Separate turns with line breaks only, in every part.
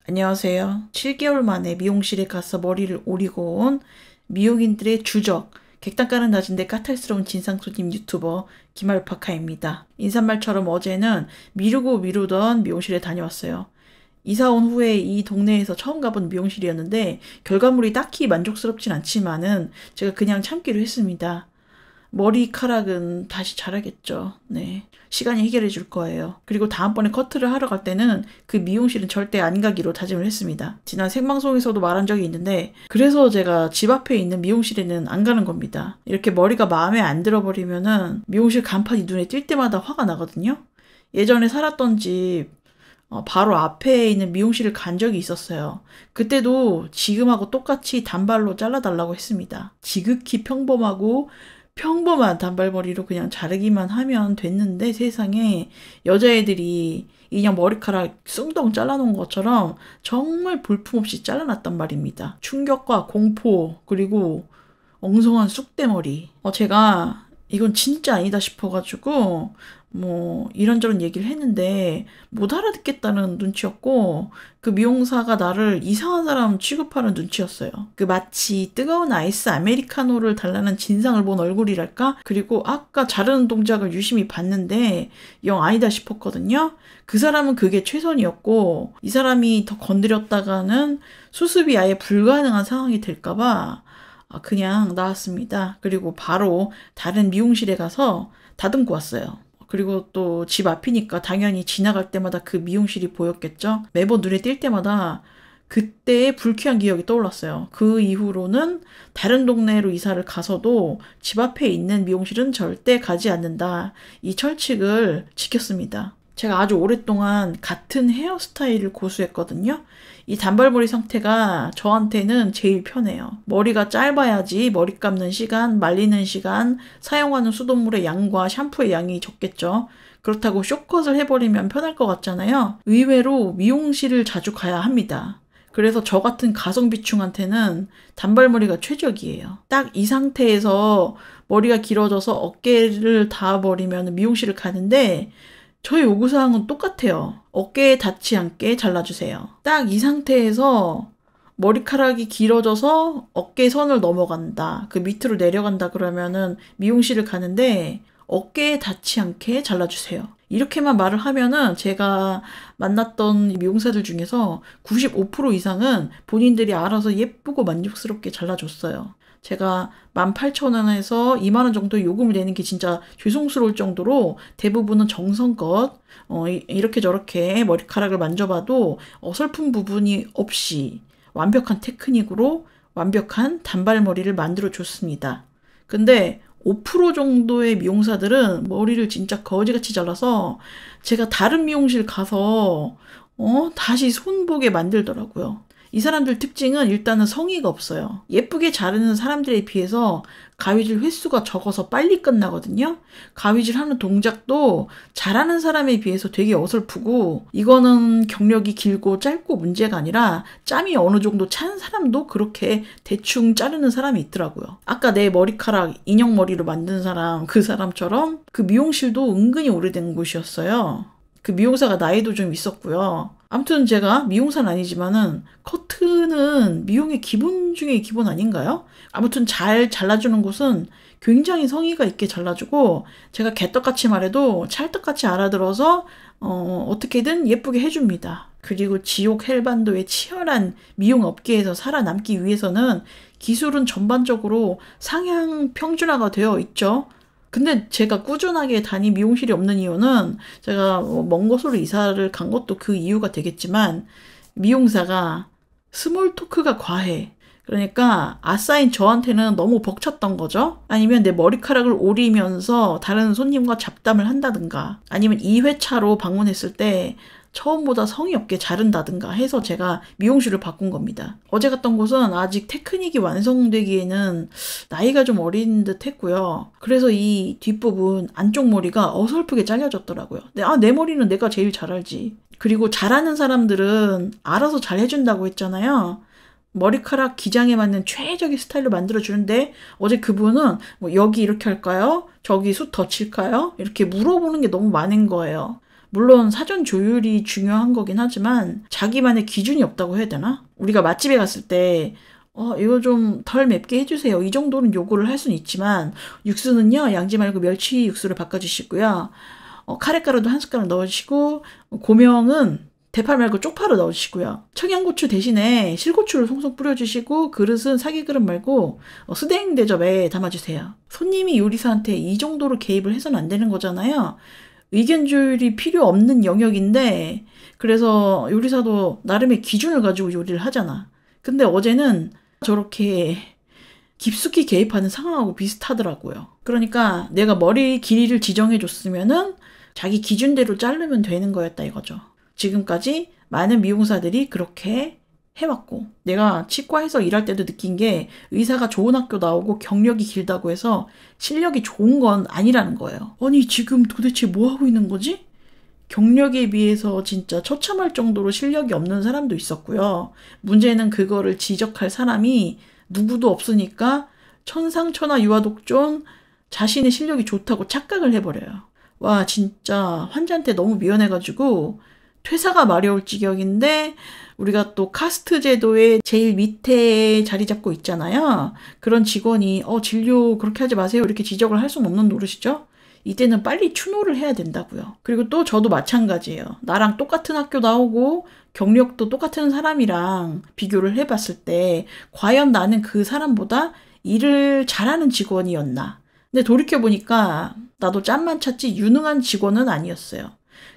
안녕하세요. 7개월 만에 미용실에 가서 머리를 오리고 온 미용인들의 주적, 객단가는 낮은데 까탈스러운 진상손님 유튜버 김알파카입니다. 인사말처럼 어제는 미루고 미루던 미용실에 다녀왔어요. 이사 온 후에 이 동네에서 처음 가본 미용실이었는데 결과물이 딱히 만족스럽진 않지만은 제가 그냥 참기로 했습니다. 머리카락은 다시 자라겠죠. 네. 시간이 해결해 줄 거예요. 그리고 다음번에 커트를 하러 갈 때는 그 미용실은 절대 안 가기로 다짐을 했습니다. 지난 생방송에서도 말한 적이 있는데 그래서 제가 집 앞에 있는 미용실에는 안 가는 겁니다. 이렇게 머리가 마음에 안 들어버리면은 미용실 간판이 눈에 띌 때마다 화가 나거든요. 예전에 살았던 집 바로 앞에 있는 미용실을 간 적이 있었어요. 그때도 지금하고 똑같이 단발로 잘라달라고 했습니다. 지극히 평범한 단발머리로 그냥 자르기만 하면 됐는데 세상에 여자애들이 인형 머리카락 숭덩 잘라놓은 것처럼 정말 볼품없이 잘라놨단 말입니다. 충격과 공포 그리고 엉성한 쑥대머리. 제가 이건 진짜 아니다 싶어가지고 이런저런 얘기를 했는데 못 알아듣겠다는 눈치였고 그 미용사가 나를 이상한 사람 취급하는 눈치였어요. 마치 뜨거운 아이스 아메리카노를 달라는 진상을 본 얼굴이랄까? 그리고 아까 자르는 동작을 유심히 봤는데 영 아니다 싶었거든요. 그 사람은 그게 최선이었고 이 사람이 더 건드렸다가는 수습이 아예 불가능한 상황이 될까봐 그냥 나왔습니다. 그리고 바로 다른 미용실에 가서 다듬고 왔어요. 그리고 또 집 앞이니까 당연히 지나갈 때마다 그 미용실이 보였겠죠. 매번 눈에 띌 때마다 그때의 불쾌한 기억이 떠올랐어요. 그 이후로는 다른 동네로 이사를 가서도 집 앞에 있는 미용실은 절대 가지 않는다. 이 철칙을 지켰습니다. 제가 아주 오랫동안 같은 헤어스타일을 고수했거든요. 이 단발머리 상태가 저한테는 제일 편해요. 머리가 짧아야지 머리 감는 시간, 말리는 시간, 사용하는 수돗물의 양과 샴푸의 양이 적겠죠. 그렇다고 숏컷을 해버리면 편할 것 같잖아요. 의외로 미용실을 자주 가야 합니다. 그래서 저 같은 가성비충한테는 단발머리가 최적이에요. 딱 이 상태에서 머리가 길어져서 어깨를 닿아버리면 미용실을 가는데 저의 요구사항은 똑같아요. 어깨에 닿지 않게 잘라주세요. 딱 이 상태에서 머리카락이 길어져서 어깨선을 넘어간다. 그 밑으로 내려간다 그러면은 미용실을 가는데 어깨에 닿지 않게 잘라주세요. 이렇게만 말을 하면은 제가 만났던 미용사들 중에서 95% 이상은 본인들이 알아서 예쁘고 만족스럽게 잘라줬어요. 제가 18,000원에서 20,000원 정도 요금을 내는 게 진짜 죄송스러울 정도로 대부분은 정성껏 이렇게 저렇게 머리카락을 만져봐도 어설픈 부분이 없이 완벽한 테크닉으로 완벽한 단발머리를 만들어 줬습니다. 근데 5% 정도의 미용사들은 머리를 진짜 거지같이 잘라서 제가 다른 미용실 가서 다시 손보게 만들더라고요. 이 사람들 특징은 일단은 성의가 없어요. 예쁘게 자르는 사람들에 비해서 가위질 횟수가 적어서 빨리 끝나거든요. 가위질 하는 동작도 잘하는 사람에 비해서 되게 어설프고 이거는 경력이 길고 짧고 문제가 아니라 짬이 어느 정도 찬 사람도 그렇게 대충 자르는 사람이 있더라고요. 아까 내 머리카락 인형 머리로 만든 사람 그 사람처럼 그 미용실도 은근히 오래된 곳이었어요. 그 미용사가 나이도 좀 있었고요. 아무튼 제가 미용사는 아니지만은 커트는 미용의 기본 중에 기본 아닌가요? 아무튼 잘 잘라주는 곳은 굉장히 성의가 있게 잘라주고 제가 개떡같이 말해도 찰떡같이 알아들어서 어떻게든 예쁘게 해줍니다. 그리고 지옥 헬반도의 치열한 미용 업계에서 살아남기 위해서는 기술은 전반적으로 상향 평준화가 되어 있죠. 근데 제가 꾸준하게 다닌 미용실이 없는 이유는 제가 먼 곳으로 이사를 간 것도 그 이유가 되겠지만 미용사가 스몰 토크가 과해. 그러니까 아싸인 저한테는 너무 벅찼던 거죠. 아니면 내 머리카락을 오리면서 다른 손님과 잡담을 한다든가 아니면 2회차로 방문했을 때 처음보다 성의 없게 자른다든가 해서 제가 미용실을 바꾼 겁니다. 어제 갔던 곳은 아직 테크닉이 완성되기에는 나이가 좀 어린 듯 했고요. 그래서 이 뒷부분 안쪽 머리가 어설프게 잘려졌더라고요. 내 머리는 내가 제일 잘 알지. 그리고 잘하는 사람들은 알아서 잘 해준다고 했잖아요. 머리카락 기장에 맞는 최적의 스타일로 만들어주는데 어제 그분은 여기 이렇게 할까요? 저기 숱 더 칠까요? 이렇게 물어보는 게 너무 많은 거예요. 물론 사전 조율이 중요한 거긴 하지만 자기만의 기준이 없다고 해야 되나? 우리가 맛집에 갔을 때 이거 좀 덜 맵게 해주세요. 이 정도는 요구를 할 수는 있지만 육수는요, 양지 말고 멸치 육수를 바꿔주시고요. 카레가루도 한 숟가락 넣어주시고 고명은 대파 말고 쪽파로 넣어주시고요. 청양고추 대신에 실고추를 송송 뿌려주시고 그릇은 사기 그릇 말고 수댕 대접에 담아주세요. 손님이 요리사한테 이 정도로 개입을 해서는 안 되는 거잖아요. 의견 조율이 필요 없는 영역인데 그래서 요리사도 나름의 기준을 가지고 요리를 하잖아. 근데 어제는 저렇게 깊숙이 개입하는 상황하고 비슷하더라고요. 그러니까 내가 머리 길이를 지정해 줬으면은 자기 기준대로 자르면 되는 거였다 이거죠. 지금까지 많은 미용사들이 그렇게 해왔고 내가 치과에서 일할 때도 느낀 게 의사가 좋은 학교 나오고 경력이 길다고 해서 실력이 좋은 건 아니라는 거예요. 아니 지금 도대체 뭐 하고 있는 거지? 경력에 비해서 진짜 처참할 정도로 실력이 없는 사람도 있었고요. 문제는 그거를 지적할 사람이 누구도 없으니까 천상천하 유아독존 자신의 실력이 좋다고 착각을 해버려요. 와 진짜 환자한테 너무 미안해가지고 퇴사가 마려울 지경인데 우리가 또 카스트 제도의 제일 밑에 자리 잡고 있잖아요. 그런 직원이 진료 그렇게 하지 마세요 이렇게 지적을 할 수는 없는 노릇이죠. 이때는 빨리 추노를 해야 된다고요. 그리고 또 저도 마찬가지예요. 나랑 똑같은 학교 나오고 경력도 똑같은 사람이랑 비교를 해봤을 때 과연 나는 그 사람보다 일을 잘하는 직원이었나. 근데 돌이켜보니까 나도 짬만 찼지 유능한 직원은 아니었어요.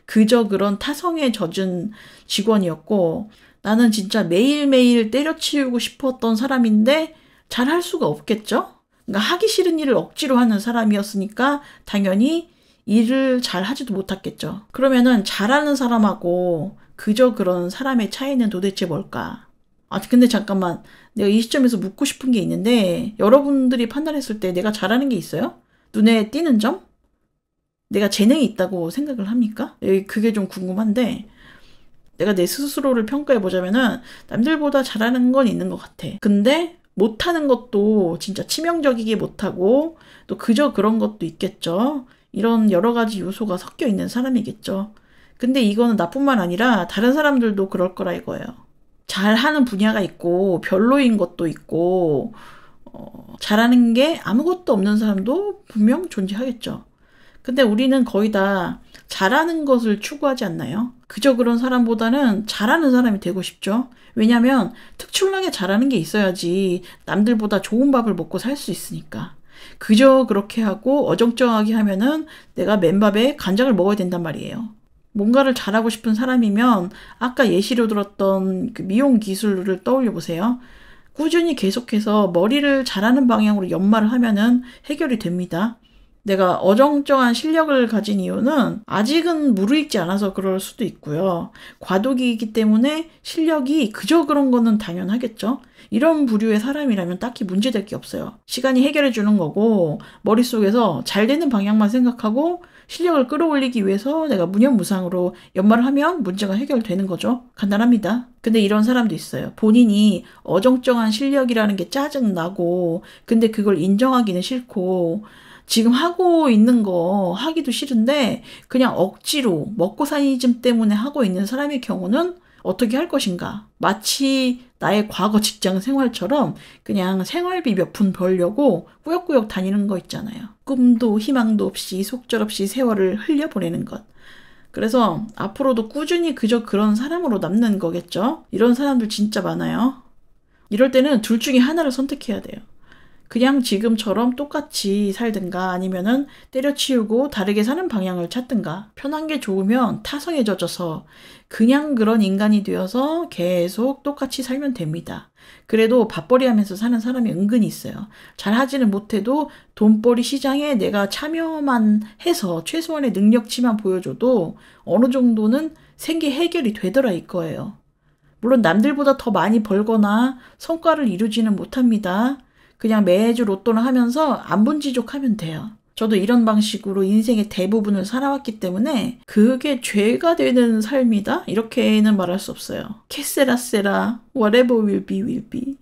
그저 그런 타성에 젖은 직원이었고 나는 진짜 매일매일 때려치우고 싶었던 사람인데 잘할 수가 없겠죠? 그러니까 하기 싫은 일을 억지로 하는 사람이었으니까 당연히 일을 잘 하지도 못했겠죠. 그러면은 잘하는 사람하고 그저 그런 사람의 차이는 도대체 뭘까? 근데 잠깐만. 내가 이 시점에서 묻고 싶은 게 있는데 여러분들이 판단했을 때 내가 잘하는 게 있어요? 눈에 띄는 점? 내가 재능이 있다고 생각을 합니까? 그게 좀 궁금한데 내가 내 스스로를 평가해보자면은 남들보다 잘하는 건 있는 것 같아. 근데 못하는 것도 진짜 치명적이게 못하고 또 그저 그런 것도 있겠죠. 이런 여러 가지 요소가 섞여 있는 사람이겠죠. 근데 이거는 나뿐만 아니라 다른 사람들도 그럴 거라 이거예요. 잘하는 분야가 있고 별로인 것도 있고 잘하는 게 아무것도 없는 사람도 분명 존재하겠죠. 근데 우리는 거의 다 잘하는 것을 추구하지 않나요? 그저 그런 사람보다는 잘하는 사람이 되고 싶죠. 왜냐면 특출나게 잘하는 게 있어야지 남들보다 좋은 밥을 먹고 살 수 있으니까. 그저 그렇게 하고 어정쩡하게 하면은 내가 맨밥에 간장을 먹어야 된단 말이에요. 뭔가를 잘하고 싶은 사람이면 아까 예시로 들었던 그 미용 기술을 떠올려 보세요. 꾸준히 계속해서 머리를 잘하는 방향으로 연마를 하면은 해결이 됩니다. 내가 어정쩡한 실력을 가진 이유는 아직은 무르익지 않아서 그럴 수도 있고요. 과도기이기 때문에 실력이 그저 그런 거는 당연하겠죠. 이런 부류의 사람이라면 딱히 문제될 게 없어요. 시간이 해결해 주는 거고 머릿속에서 잘 되는 방향만 생각하고 실력을 끌어올리기 위해서 내가 무념무상으로 연말을 하면 문제가 해결되는 거죠. 간단합니다. 근데 이런 사람도 있어요. 본인이 어정쩡한 실력이라는 게 짜증나고 근데 그걸 인정하기는 싫고 지금 하고 있는 거 하기도 싫은데 그냥 억지로 먹고 사니즘 때문에 하고 있는 사람의 경우는 어떻게 할 것인가? 마치 나의 과거 직장 생활처럼 그냥 생활비 몇 푼 벌려고 꾸역꾸역 다니는 거 있잖아요. 꿈도 희망도 없이 속절없이 세월을 흘려보내는 것. 그래서 앞으로도 꾸준히 그저 그런 사람으로 남는 거겠죠? 이런 사람들 진짜 많아요. 이럴 때는 둘 중에 하나를 선택해야 돼요. 그냥 지금처럼 똑같이 살든가 아니면은 때려치우고 다르게 사는 방향을 찾든가. 편한 게 좋으면 타성에 젖어서 그냥 그런 인간이 되어서 계속 똑같이 살면 됩니다. 그래도 밥벌이 하면서 사는 사람이 은근히 있어요. 잘하지는 못해도 돈벌이 시장에 내가 참여만 해서 최소한의 능력치만 보여줘도 어느 정도는 생계 해결이 되더라 이거예요. 물론 남들보다 더 많이 벌거나 성과를 이루지는 못합니다. 그냥 매주 로또를 하면서 안분지족하면 돼요. 저도 이런 방식으로 인생의 대부분을 살아왔기 때문에 그게 죄가 되는 삶이다? 이렇게는 말할 수 없어요. 캐세라세라 whatever will be will be.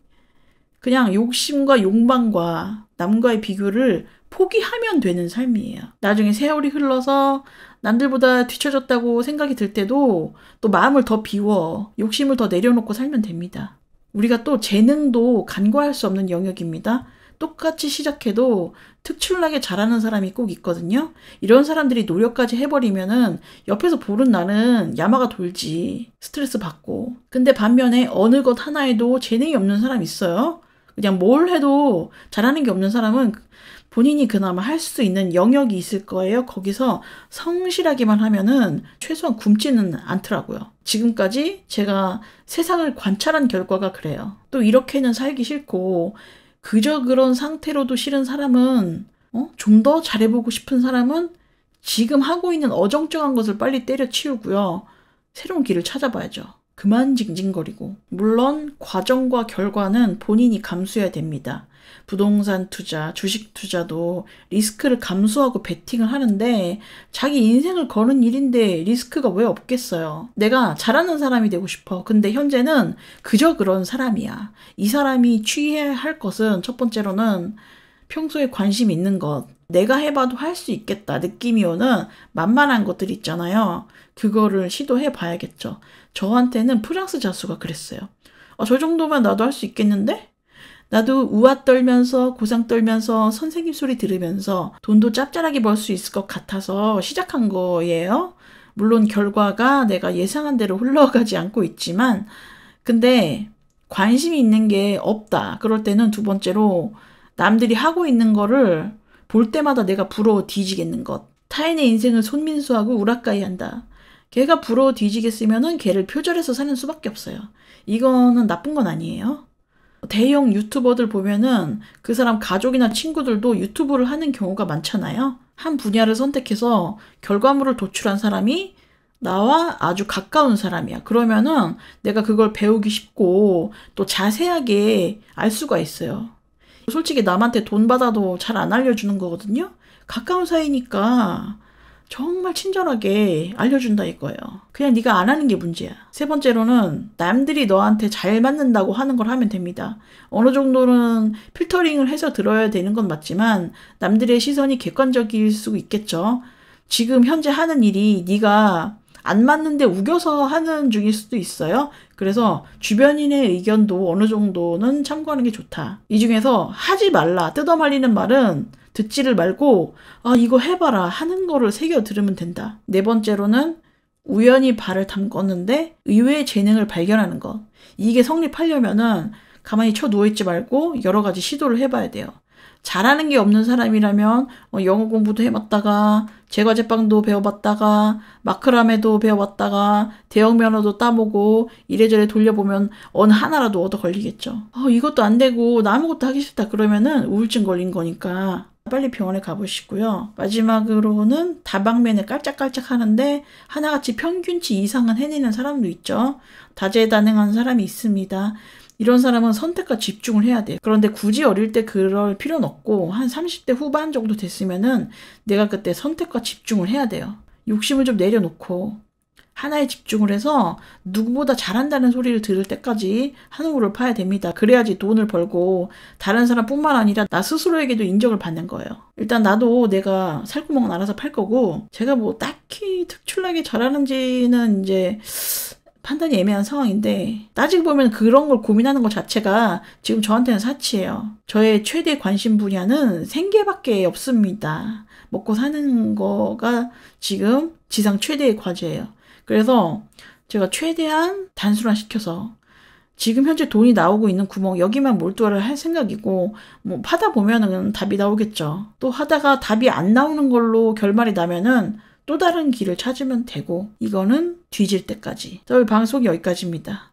그냥 욕심과 욕망과 남과의 비교를 포기하면 되는 삶이에요. 나중에 세월이 흘러서 남들보다 뒤처졌다고 생각이 들 때도 또 마음을 더 비워 욕심을 더 내려놓고 살면 됩니다. 우리가 또 재능도 간과할 수 없는 영역입니다. 똑같이 시작해도 특출나게 잘하는 사람이 꼭 있거든요. 이런 사람들이 노력까지 해버리면은 옆에서 보는 나는 야마가 돌지. 스트레스 받고. 근데 반면에 어느 것 하나에도 재능이 없는 사람이 있어요. 그냥 뭘 해도 잘하는 게 없는 사람은 본인이 그나마 할 수 있는 영역이 있을 거예요. 거기서 성실하기만 하면은 최소한 굶지는 않더라고요. 지금까지 제가 세상을 관찰한 결과가 그래요. 또 이렇게는 살기 싫고 그저 그런 상태로도 싫은 사람은 좀 더 잘해보고 싶은 사람은 지금 하고 있는 어정쩡한 것을 빨리 때려치우고요. 새로운 길을 찾아봐야죠. 그만 징징거리고. 물론 과정과 결과는 본인이 감수해야 됩니다. 부동산 투자, 주식 투자도 리스크를 감수하고 베팅을 하는데 자기 인생을 거는 일인데 리스크가 왜 없겠어요. 내가 잘하는 사람이 되고 싶어. 근데 현재는 그저 그런 사람이야. 이 사람이 취해야 할 것은 첫 번째로는 평소에 관심 있는 것. 내가 해봐도 할 수 있겠다 느낌이 오는 만만한 것들 있잖아요. 그거를 시도해 봐야겠죠. 저한테는 프랑스 자수가 그랬어요. 저 정도면 나도 할 수 있겠는데? 나도 우아 떨면서 고상 떨면서 선생님 소리 들으면서 돈도 짭짤하게 벌 수 있을 것 같아서 시작한 거예요. 물론 결과가 내가 예상한 대로 흘러가지 않고 있지만 근데 관심이 있는 게 없다. 그럴 때는 두 번째로 남들이 하고 있는 거를 볼 때마다 내가 부러워 뒤지겠는 것. 타인의 인생을 손민수하고 우라카이 한다. 걔가 부러워 뒤지겠으면은 걔를 표절해서 사는 수밖에 없어요. 이거는 나쁜 건 아니에요. 대형 유튜버들 보면은 그 사람 가족이나 친구들도 유튜브를 하는 경우가 많잖아요. 한 분야를 선택해서 결과물을 도출한 사람이 나와 아주 가까운 사람이야. 그러면은 내가 그걸 배우기 쉽고 또 자세하게 알 수가 있어요. 솔직히 남한테 돈 받아도 잘 안 알려주는 거거든요. 가까운 사이니까 정말 친절하게 알려준다 이거예요. 그냥 네가 안 하는 게 문제야. 세 번째로는 남들이 너한테 잘 맞는다고 하는 걸 하면 됩니다. 어느 정도는 필터링을 해서 들어야 되는 건 맞지만 남들의 시선이 객관적일 수 있겠죠. 지금 현재 하는 일이 네가 안 맞는데 우겨서 하는 중일 수도 있어요. 그래서 주변인의 의견도 어느 정도는 참고하는 게 좋다. 이 중에서 하지 말라, 뜯어말리는 말은 듣지를 말고 이거 해봐라 하는 거를 새겨 들으면 된다. 네 번째로는 우연히 발을 담궜는데 의외의 재능을 발견하는 것. 이게 성립하려면은 가만히 쳐 누워있지 말고 여러 가지 시도를 해봐야 돼요. 잘하는 게 없는 사람이라면 영어 공부도 해봤다가 제과제빵도 배워봤다가 마크라메도 배워봤다가 대형 면허도 따보고 이래저래 돌려보면 어느 하나라도 얻어 걸리겠죠. 이것도 안 되고 나 아무것도 하기 싫다 그러면은 우울증 걸린 거니까 빨리 병원에 가보시고요. 마지막으로는 다방면을 깔짝깔짝 하는데 하나같이 평균치 이상은 해내는 사람도 있죠. 다재다능한 사람이 있습니다. 이런 사람은 선택과 집중을 해야 돼. 그런데 굳이 어릴 때 그럴 필요는 없고 한 30대 후반 정도 됐으면은 내가 그때 선택과 집중을 해야 돼요. 욕심을 좀 내려놓고 하나에 집중을 해서 누구보다 잘한다는 소리를 들을 때까지 한우를 파야 됩니다. 그래야지 돈을 벌고 다른 사람뿐만 아니라 나 스스로에게도 인정을 받는 거예요. 일단 나도 내가 살구멍은 알아서 팔 거고 제가 뭐 딱히 특출나게 잘하는지는 이제 판단이 애매한 상황인데 따지고 보면 그런 걸 고민하는 것 자체가 지금 저한테는 사치예요. 저의 최대 관심 분야는 생계밖에 없습니다. 먹고 사는 거가 지금 지상 최대의 과제예요. 그래서 제가 최대한 단순화시켜서 지금 현재 돈이 나오고 있는 구멍 여기만 몰두를 할 생각이고 뭐 하다 보면은 답이 나오겠죠. 또 하다가 답이 안 나오는 걸로 결말이 나면은 또 다른 길을 찾으면 되고 이거는 뒤질 때까지. 저희 방송이 여기까지입니다.